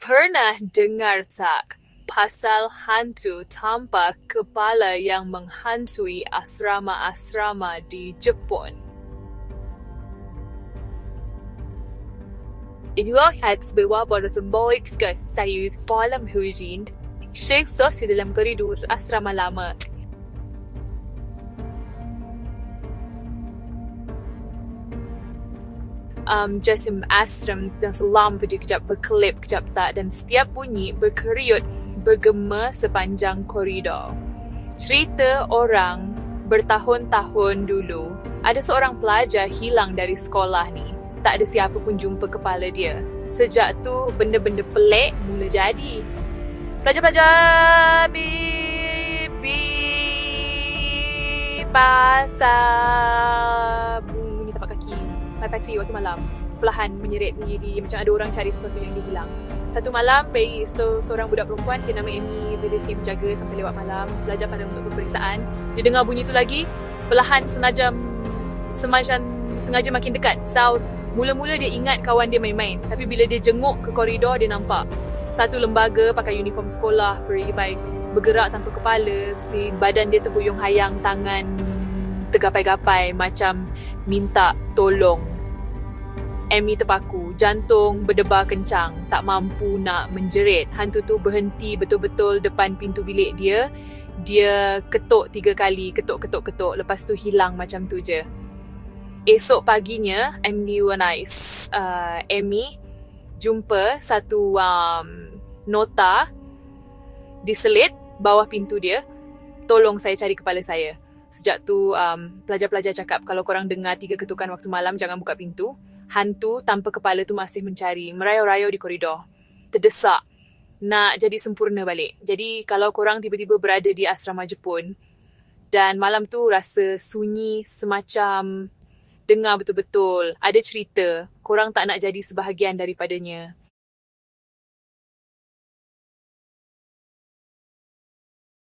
Pernah dengar tak pasal hantu tanpa kepala yang menghantui asrama-asrama di Jepun? Dua hats berwabah baik sekali saya malam hujan seksa di dalam koridor asrama lama. Jasim asram yang selam pada kejap berkelip kejap tak dan setiap bunyi berkeriut bergema sepanjang koridor. Cerita orang bertahun-tahun dulu ada seorang pelajar hilang dari sekolah ni. Tak ada siapa pun jumpa kepala dia. Sejak tu benda-benda pelik mula jadi. Pelajar-pelajar pasal bunyi tapak kaki pagi waktu malam perlahan menyerit menjadi macam ada orang cari sesuatu yang dihilang. Satu malam pergi seorang budak perempuan dia nama Amy bila dia menjaga sampai lewat malam belajar pada untuk peperiksaan. Dia dengar bunyi tu lagi perlahan sengaja makin dekat. So mula-mula dia ingat kawan dia main-main, tapi bila dia jenguk ke koridor dia nampak satu lembaga pakai uniform sekolah beribai bergerak tanpa kepala, badan dia terhuyung hayang, tangan tergapai-gapai macam minta tolong. Amy terpaku, jantung berdebar kencang, tak mampu nak menjerit. Hantu tu berhenti betul-betul depan pintu bilik dia. Dia ketuk 3 kali, ketuk. Lepas tu hilang macam tu je. Esok paginya, Amy jumpa satu nota diselit bawah pintu dia. Tolong saya cari kepala saya. Sejak tu, pelajar-pelajar cakap kalau korang dengar 3 ketukan waktu malam, jangan buka pintu. Hantu tanpa kepala tu masih mencari, merayau-rayau di koridor. Terdesak nak jadi sempurna balik. Jadi kalau korang tiba-tiba berada di asrama Jepun dan malam tu rasa sunyi semacam dengar betul-betul ada cerita, korang tak nak jadi sebahagian daripadanya,